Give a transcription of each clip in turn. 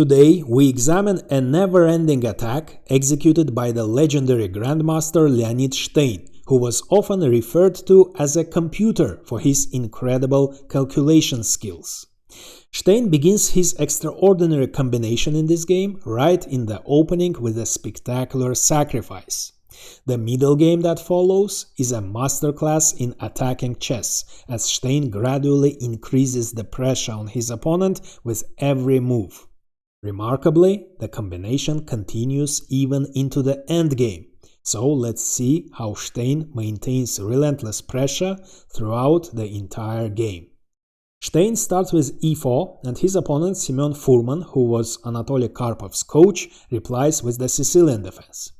Today, we examine a never-ending attack executed by the legendary Grandmaster Leonid Stein, who was often referred to as a computer for his incredible calculation skills. Stein begins his extraordinary combination in this game right in the opening with a spectacular sacrifice. The middle game that follows is a masterclass in attacking chess, as Stein gradually increases the pressure on his opponent with every move. Remarkably, the combination continues even into the endgame, so let's see how Stein maintains relentless pressure throughout the entire game. Stein starts with e4, and his opponent Semyon Furman, who was Anatoly Karpov's coach, replies with the Sicilian defense.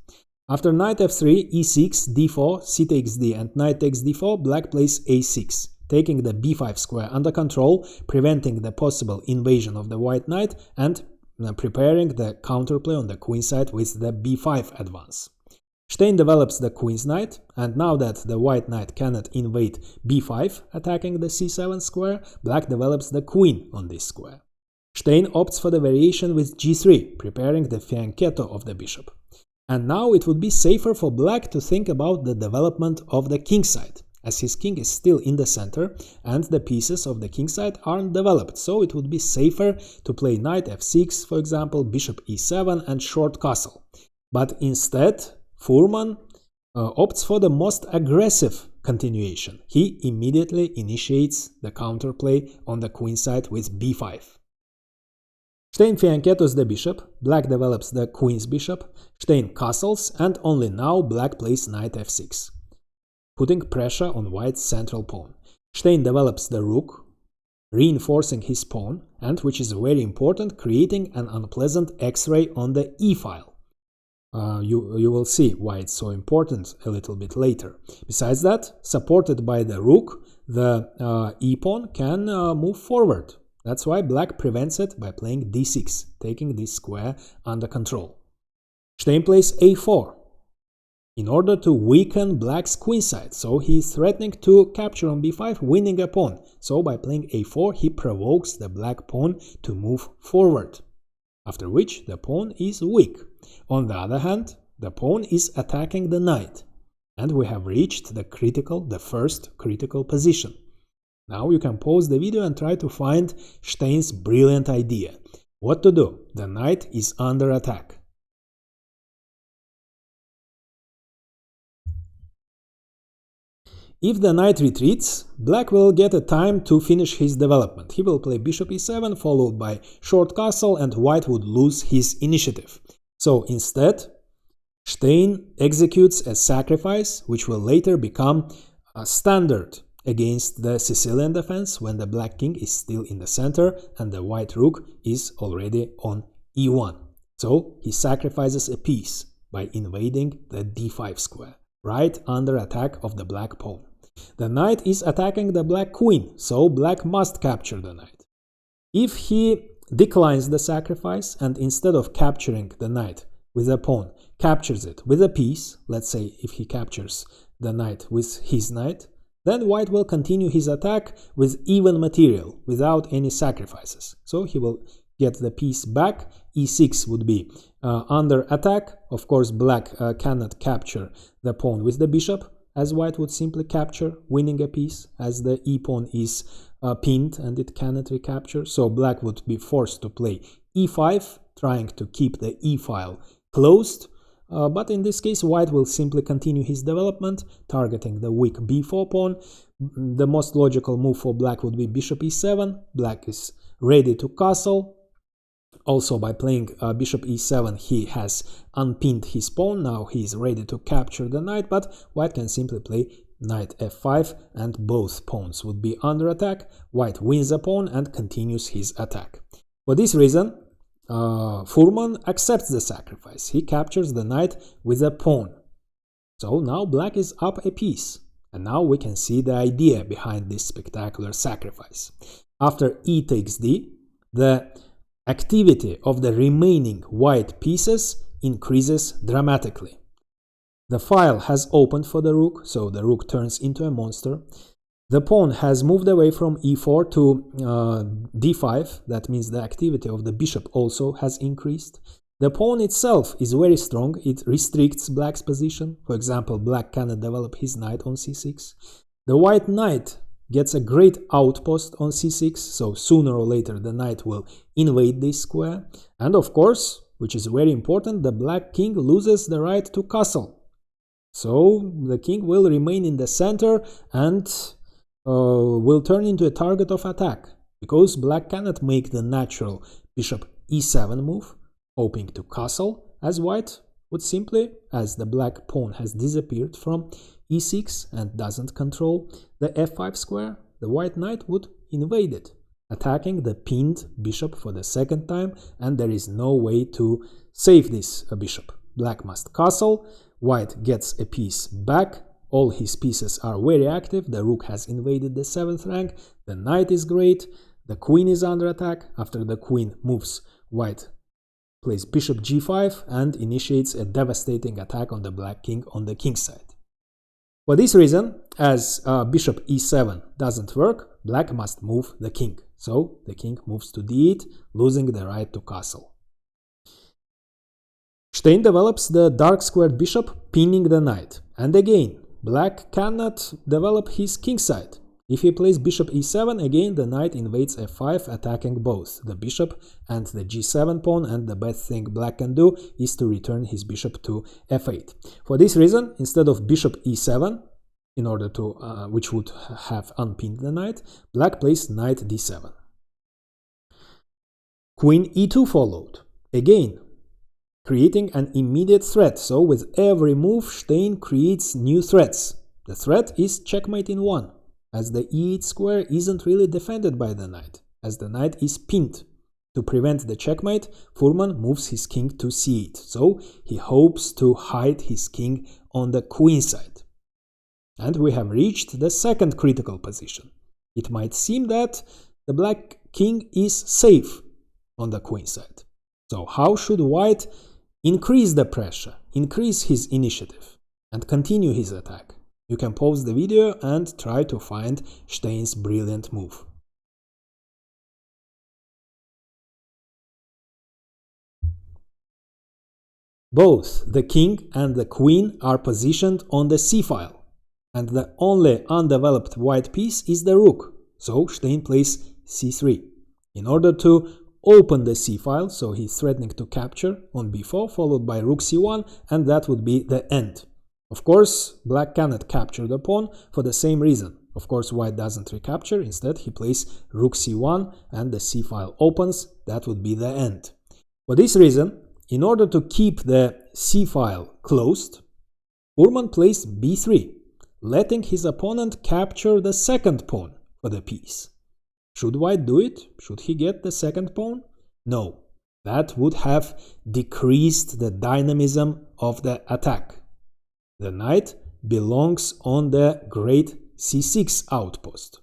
After knight f3, e6, d4, c takes d, and knight takes d4, black plays a6, taking the b5 square under control, preventing the possible invasion of the white knight, and preparing the counterplay on the queen side with the b5 advance. Stein develops the queen's knight, and now that the white knight cannot invade b5, attacking the c7 square, black develops the queen on this square. Stein opts for the variation with g3, preparing the fianchetto of the bishop. And now it would be safer for black to think about the development of the king side, as his king is still in the center and the pieces of the king side aren't developed, so it would be safer to play knight f6, for example, bishop e7 and short castle. But instead, Furman opts for the most aggressive continuation. He immediately initiates the counterplay on the queen side with b5. Stein fianchettos the bishop, black develops the queen's bishop, Stein castles, and only now black plays knight f6, putting pressure on white's central pawn. Stein develops the rook, reinforcing his pawn, and, which is very important, creating an unpleasant X-ray on the e-file. You will see why it's so important a little bit later. Besides that, supported by the rook, the e-pawn can move forward. That's why black prevents it by playing d6, taking this square under control. Stein plays a4 in order to weaken black's queen side, so he is threatening to capture on b5, winning a pawn. So by playing a4, he provokes the black pawn to move forward, after which the pawn is weak. On the other hand, the pawn is attacking the knight, and we have reached the first critical position. Now you can pause the video and try to find Stein's brilliant idea. What to do? The knight is under attack. If the knight retreats, black will get a time to finish his development. He will play bishop e7 followed by short castle, and white would lose his initiative. So instead, Stein executes a sacrifice which will later become a standard against the Sicilian defense when the black king is still in the center and the white rook is already on e1. So he sacrifices a piece by invading the d5 square, right under attack of the black pawn. The knight is attacking the black queen, so black must capture the knight. If he declines the sacrifice and instead of capturing the knight with a pawn, captures it with a piece, let's say if he captures the knight with his knight, then white will continue his attack with even material, without any sacrifices. So he will get the piece back, e6 would be under attack. Of course, black cannot capture the pawn with the bishop, as white would simply capture, winning a piece, as the e-pawn is pinned and it cannot recapture. So black would be forced to play e5, trying to keep the e-file closed. But in this case, white will simply continue his development, targeting the weak b4 pawn. The most logical move for black would be bishop e7. Black is ready to castle. Also, by playing bishop e7, he has unpinned his pawn. Now he is ready to capture the knight, but white can simply play knight f5, and both pawns would be under attack. White wins a pawn and continues his attack. For this reason, Furman accepts the sacrifice. He captures the knight with a pawn. So now black is up a piece. And now we can see the idea behind this spectacular sacrifice. After e takes d, the activity of the remaining white pieces increases dramatically. The file has opened for the rook, so the rook turns into a monster. The pawn has moved away from e4 to d5. That means the activity of the bishop also has increased. The pawn itself is very strong. It restricts black's position. For example, black cannot develop his knight on c6. The white knight gets a great outpost on c6, so sooner or later the knight will invade this square. And of course, which is very important, the black king loses the right to castle. So the king will remain in the center and will turn into a target of attack, because black cannot make the natural bishop e7 move, hoping to castle, as white would simply, as the black pawn has disappeared from e6 and doesn't control the f5 square, the white knight would invade it, attacking the pinned bishop for the second time, and there is no way to save this bishop. Black must castle, white gets a piece back, all his pieces are very active, the rook has invaded the 7th rank, the knight is great, the queen is under attack. After the queen moves, white plays bishop g5 and initiates a devastating attack on the black king on the king side. For this reason, as bishop e7 doesn't work, black must move the king. So the king moves to d8, losing the right to castle. Stein develops the dark squared bishop, pinning the knight. And again, black cannot develop his king side. If he plays bishop e7, again the knight invades f5, attacking both the bishop and the g7 pawn, and the best thing black can do is to return his bishop to f8. For this reason, instead of bishop e7, in order to which would have unpinned the knight, black plays knight d7. Queen e2 followed, again creating an immediate threat. So with every move, Stein creates new threats. The threat is checkmate in 1. As the e8 square isn't really defended by the knight, as the knight is pinned. To prevent the checkmate, Furman moves his king to c8, so he hopes to hide his king on the queen side. And we have reached the second critical position. It might seem that the black king is safe on the queen side. So how should white increase the pressure, increase his initiative, and continue his attack? You can pause the video and try to find Stein's brilliant move. Both the king and the queen are positioned on the c-file, and the only undeveloped white piece is the rook, so Stein plays c3. In order to open the c-file, so he's threatening to capture on b4, followed by rook c1, and that would be the end. Of course, black cannot capture the pawn for the same reason. Of course, white doesn't recapture, instead he plays rook c1 and the c-file opens, that would be the end. For this reason, in order to keep the c-file closed, Furman plays b3, letting his opponent capture the second pawn for the piece. Should white do it? Should he get the second pawn? No, that would have decreased the dynamism of the attack. The knight belongs on the great c6 outpost,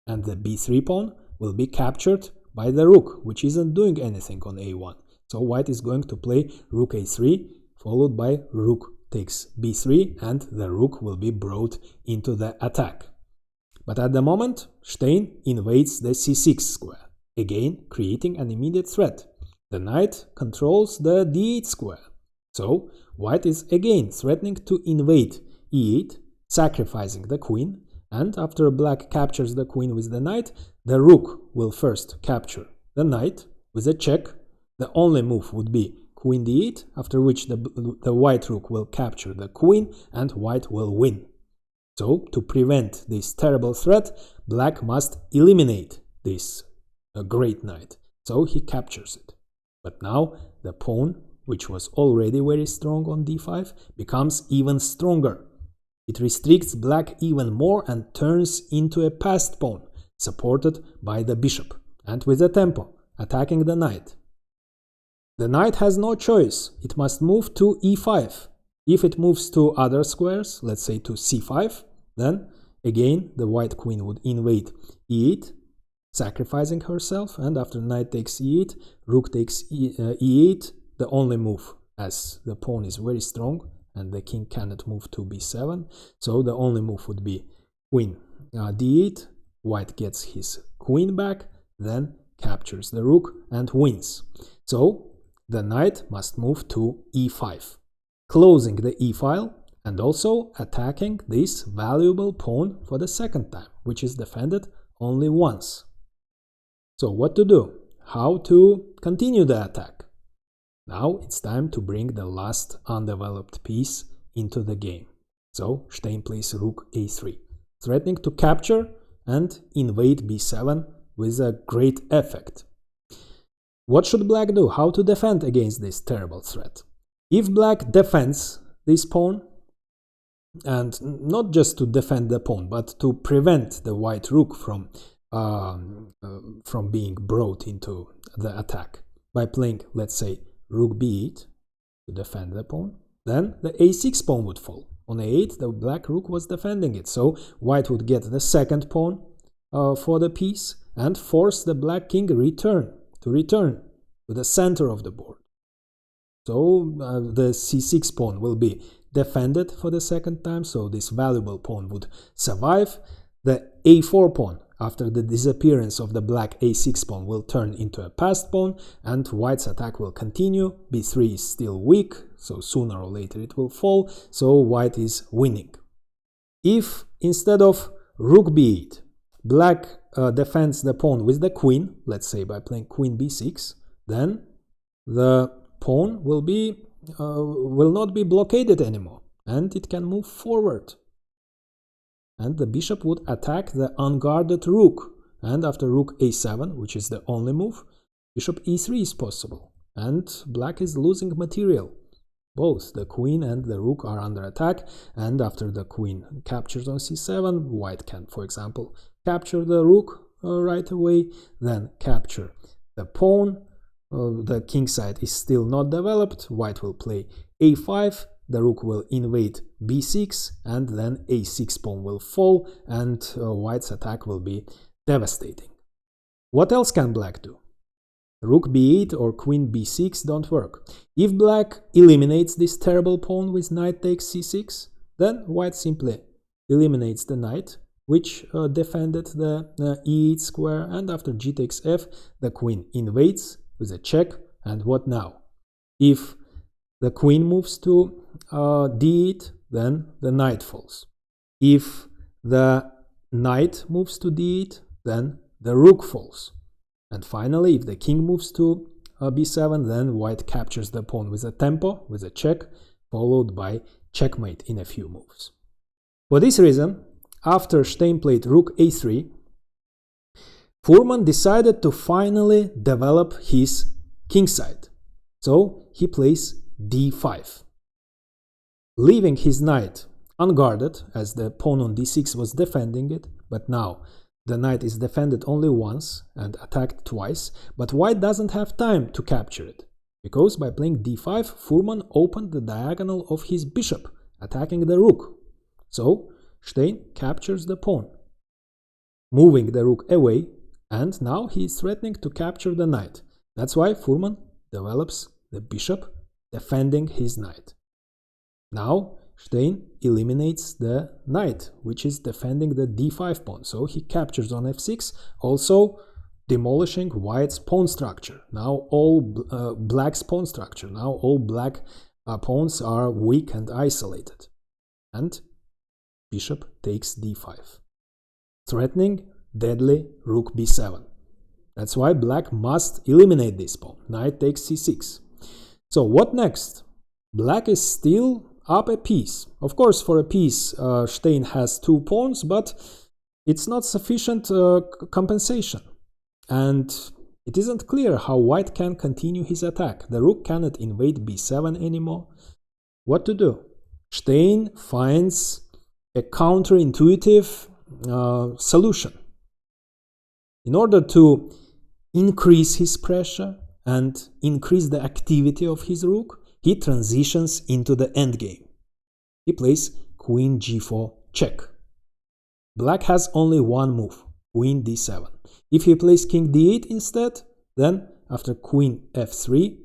and the b3 pawn will be captured by the rook, which isn't doing anything on a1. So white is going to play rook a3, followed by rook takes b3, and the rook will be brought into the attack. But at the moment, Stein invades the c6 square, again creating an immediate threat. The knight controls the d8 square. So white is again threatening to invade e8, sacrificing the queen, and after black captures the queen with the knight, the rook will first capture the knight with a check. The only move would be queen d8, after which the white rook will capture the queen and white will win. So, to prevent this terrible threat, black must eliminate this great knight. So he captures it. But now the pawn, which was already very strong on d5, becomes even stronger. It restricts black even more and turns into a passed pawn, supported by the bishop, and with a tempo, attacking the knight. The knight has no choice, it must move to e5. If it moves to other squares, let's say to c5, then again the white queen would invade e8, sacrificing herself, and after knight takes e8, rook takes e8, the only move, as the pawn is very strong and the king cannot move to b7, so the only move would be queen d8, white gets his queen back, then captures the rook and wins. So the knight must move to e5, closing the e-file and also attacking this valuable pawn for the second time, which is defended only once. So what to do? How to continue the attack? Now it's time to bring the last undeveloped piece into the game. So Stein plays rook a3, threatening to capture and invade b7 with a great effect. What should black do? How to defend against this terrible threat? If black defends this pawn, and not just to defend the pawn, but to prevent the white rook from being brought into the attack by playing, let's say, rook b8 to defend the pawn, then the a6 pawn would fall. On a8, the black rook was defending it, so white would get the second pawn for the piece and force the black king to return to the center of the board. So the c6 pawn will be defended for the second time, so this valuable pawn would survive. The a4 pawn, after the disappearance of the black a6 pawn, will turn into a passed pawn, and white's attack will continue. b3 is still weak, so sooner or later it will fall, so white is winning. If instead of rook b8, black defends the pawn with the queen, let's say by playing queen b6, then the pawn will not be blockaded anymore, and it can move forward. And the bishop would attack the unguarded rook, and after rook a7, which is the only move, bishop e3 is possible, and black is losing material. Both the queen and the rook are under attack, and after the queen captures on c7, white can, for example, capture the rook right away, then capture the pawn. The king side is still not developed. White will play a5, the rook will invade b6, and then a6 pawn will fall, and white's attack will be devastating. What else can black do? Rook b8 or queen b6 don't work. If black eliminates this terrible pawn with knight takes c6, then white simply eliminates the knight, which defended the e8 square, and after g takes f, the queen invades with a check. And what now? If the queen moves to d8, then the knight falls. If the knight moves to d8, then the rook falls. And finally, if the king moves to b7, then white captures the pawn with a tempo, with a check, followed by checkmate in a few moves. For this reason, after Stein played rook a3, Furman decided to finally develop his kingside. So he plays d5, leaving his knight unguarded, as the pawn on d6 was defending it, but now the knight is defended only once and attacked twice, but white doesn't have time to capture it, because by playing d5, Furman opened the diagonal of his bishop, attacking the rook. So Stein captures the pawn, moving the rook away, and now he is threatening to capture the knight. That's why Furman develops the bishop, defending his knight. Now Stein eliminates the knight, which is defending the d5 pawn, so he captures on f6, also demolishing white's pawn structure. Now all black's pawn structure. Now all black pawns are weak and isolated. And bishop takes d5, threatening deadly rook b7. That's why black must eliminate this pawn. Knight takes c6. So what next? Black is still up a piece. Of course, for a piece, Stein has two pawns, but it's not sufficient compensation. And it isn't clear how white can continue his attack. The rook cannot invade b7 anymore. What to do? Stein finds a counterintuitive solution. In order to increase his pressure and increase the activity of his rook, he transitions into the endgame. He plays queen g4 check. Black has only one move, queen d7. If he plays king d8 instead, then after queen f3,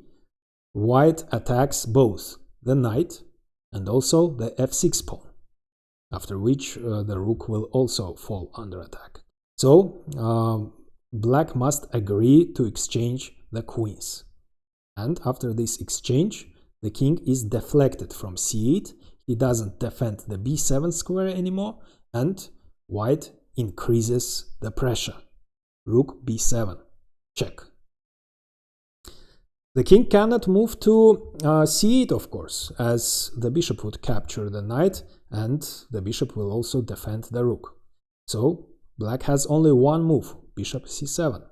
white attacks both the knight and also the f6 pawn. after which the rook will also fall under attack. So black must agree to exchange the queens. And after this exchange, the king is deflected from c8, he doesn't defend the b7 square anymore, and white increases the pressure. Rook b7, check. The king cannot move to c8, of course, as the bishop would capture the knight and the bishop will also defend the rook. So black has only one move, bishop c7.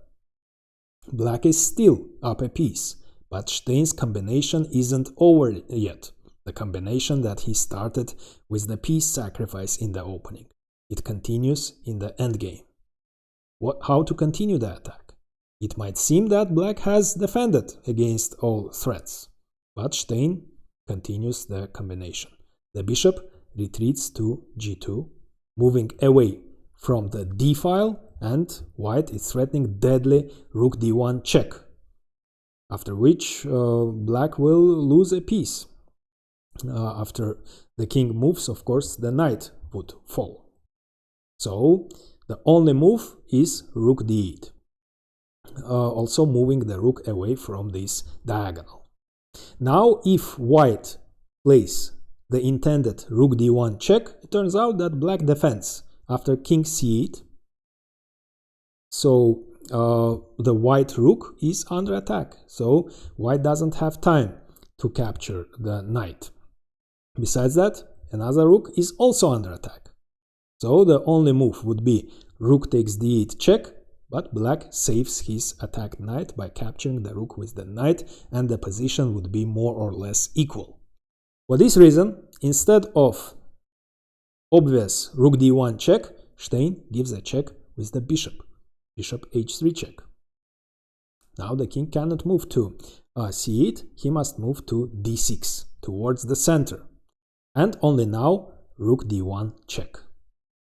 Black is still up a piece, but Stein's combination isn't over yet, the combination that he started with the piece sacrifice in the opening. It continues in the endgame. How to continue the attack? It might seem that black has defended against all threats, but Stein continues the combination. The bishop retreats to g2, moving away from the d file, and white is threatening deadly rook d1 check, after which black will lose a piece. After the king moves, of course, the knight would fall. So the only move is rook d8. Also moving the rook away from this diagonal. Now if white plays the intended rook d1 check, it turns out that black defends after king c8. So the white rook is under attack, so white doesn't have time to capture the knight. Besides that, another rook is also under attack. So the only move would be rook takes d8 check, but black saves his attacked knight by capturing the rook with the knight, and the position would be more or less equal. For this reason, instead of obvious rook d1 check, Stein gives a check with the bishop, bishop h3 check. Now the king cannot move to c8, he must move to d6, towards the center. And only now rook d1 check.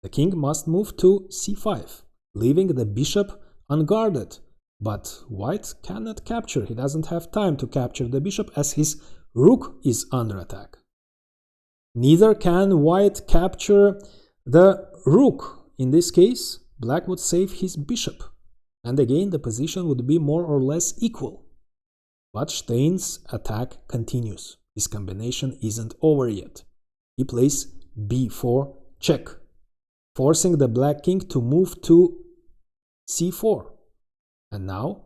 The king must move to c5, leaving the bishop unguarded, but white cannot capture, he doesn't have time to capture the bishop as his rook is under attack. Neither can white capture the rook. In this case, black would save his bishop, and again the position would be more or less equal. But Stein's attack continues, his combination isn't over yet. He plays b4 check, forcing the black king to move to c4. And now,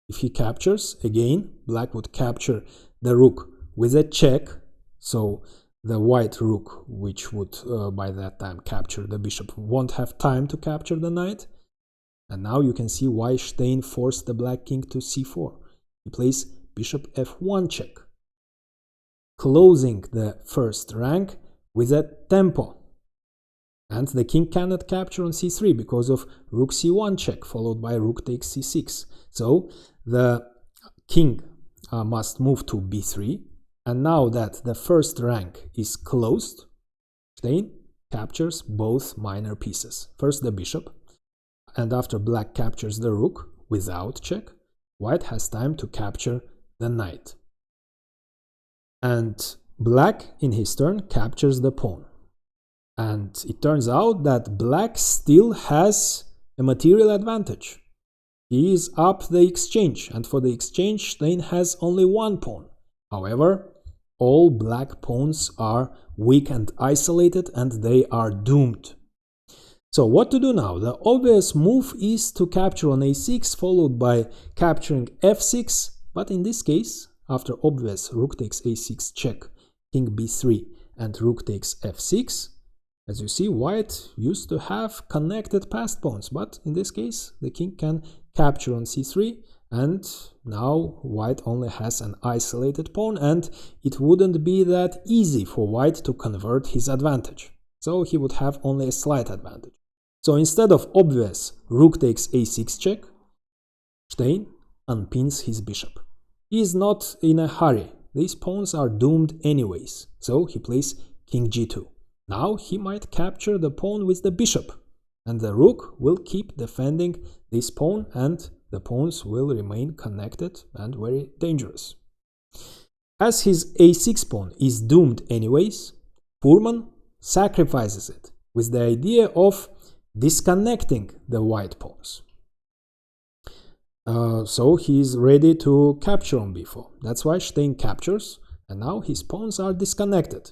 if he captures, again, black would capture the rook with a check, so the white rook, which would by that time capture the bishop, won't have time to capture the knight. And now you can see why Stein forced the black king to c4. He plays bishop f1 check, closing the first rank with a tempo. And the king cannot capture on c3 because of rook c1 check, followed by rook takes c6. So the king must move to b3. And now that the first rank is closed, Stein captures both minor pieces. First the bishop, and after black captures the rook without check, white has time to capture the knight. And black, in his turn, captures the pawn. And it turns out that black still has a material advantage. He is up the exchange, and for the exchange, Stein has only one pawn. However, all black pawns are weak and isolated, and they are doomed. So what to do now? The obvious move is to capture on a6, followed by capturing f6, but in this case, after obvious rook takes a6 check, king b3, and rook takes f6, as you see, white used to have connected passed pawns, but in this case, the king can capture on c3, and now white only has an isolated pawn, and it wouldn't be that easy for white to convert his advantage. So he would have only a slight advantage. So instead of obvious rook takes a6 check, Stein unpins his bishop. He is not in a hurry. These pawns are doomed anyways, so he plays king g2. Now he might capture the pawn with the bishop, and the rook will keep defending this pawn, and the pawns will remain connected and very dangerous. As his a6 pawn is doomed anyways, Furman sacrifices it with the idea of disconnecting the white pawns. So he is ready to capture on b4. That's why Stein captures, and now his pawns are disconnected.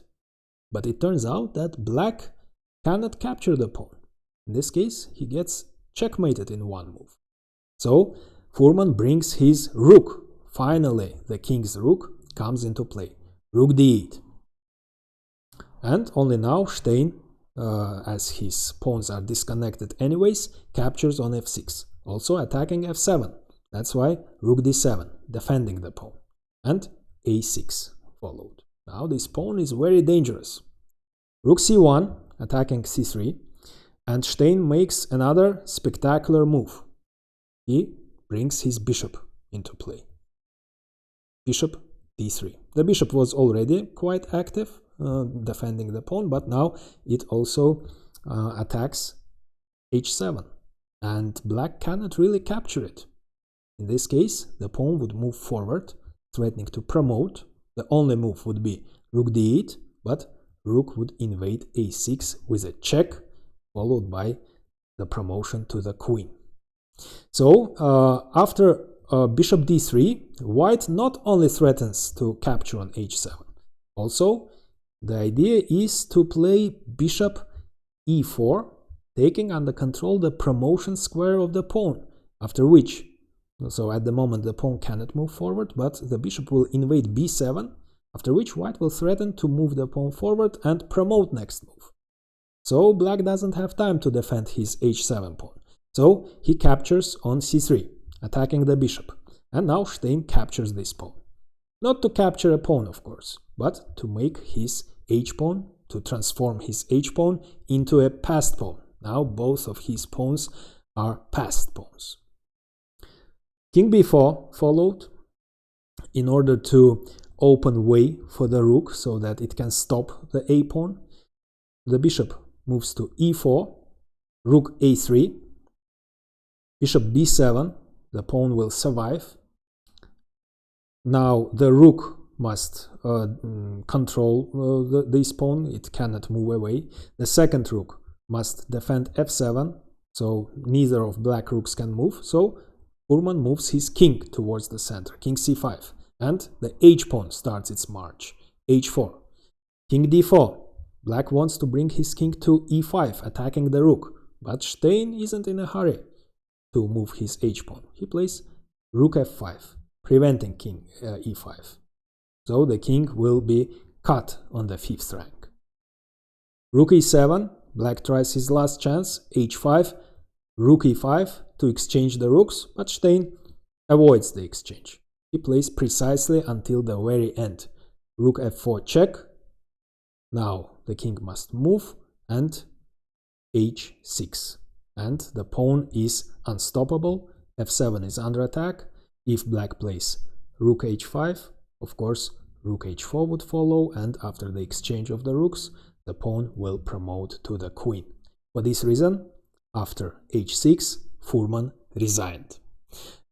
But it turns out that black cannot capture the pawn. In this case, he gets checkmated in one move. So Furman brings his rook. Finally, the king's rook comes into play. Rook d8. And only now Stein, as his pawns are disconnected anyways, captures on f6, also attacking f7. That's why rook d7, defending the pawn. And a6 followed. Now this pawn is very dangerous. Rook c1, attacking c3, and Stein makes another spectacular move. He brings his bishop into play. Bishop d3. The bishop was already quite active, defending the pawn, but now it also attacks h7, and black cannot really capture it. In this case, the pawn would move forward, threatening to promote. The only move would be rook d8, but rook would invade a6 with a check, followed by the promotion to the queen. So after bishop d3, white not only threatens to capture on h7, also the idea is to play bishop e4, taking under control the promotion square of the pawn, after which, so at the moment the pawn cannot move forward, but the bishop will invade b7, after which white will threaten to move the pawn forward and promote next move. So black doesn't have time to defend his h7 pawn. So he captures on c3, attacking the bishop, and now Stein captures this pawn. Not to capture a pawn, of course, but to make his h-pawn, to transform his h-pawn into a passed pawn. Now both of his pawns are passed pawns. King b4 followed in order to open way for the rook so that it can stop the a-pawn. The bishop moves to e4, rook a3, bishop b7, the pawn will survive. Now the rook must control this pawn, it cannot move away. The second rook must defend f7, so neither of black rooks can move. So Furman moves his king towards the center, king c5, and the h-pawn starts its march, h4. King d4, black wants to bring his king to e5, attacking the rook, but Stein isn't in a hurry to move his h-pawn. He plays rook f5, preventing king e5. So the king will be cut on the 5th rank. Rook e7, black tries his last chance, h5, rook e5 to exchange the rooks, but Stein avoids the exchange. He plays precisely until the very end. Rook f4 check. Now the king must move, and h6. And the pawn is unstoppable. f7 is under attack. If black plays rook h5, of course rook h4 would follow, and after the exchange of the rooks, the pawn will promote to the queen. For this reason, after h6, Furman resigned.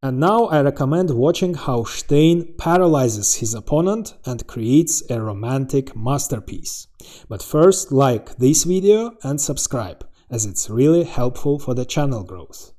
And now I recommend watching how Stein paralyzes his opponent and creates a romantic masterpiece. But first, like this video and subscribe, as it's really helpful for the channel growth.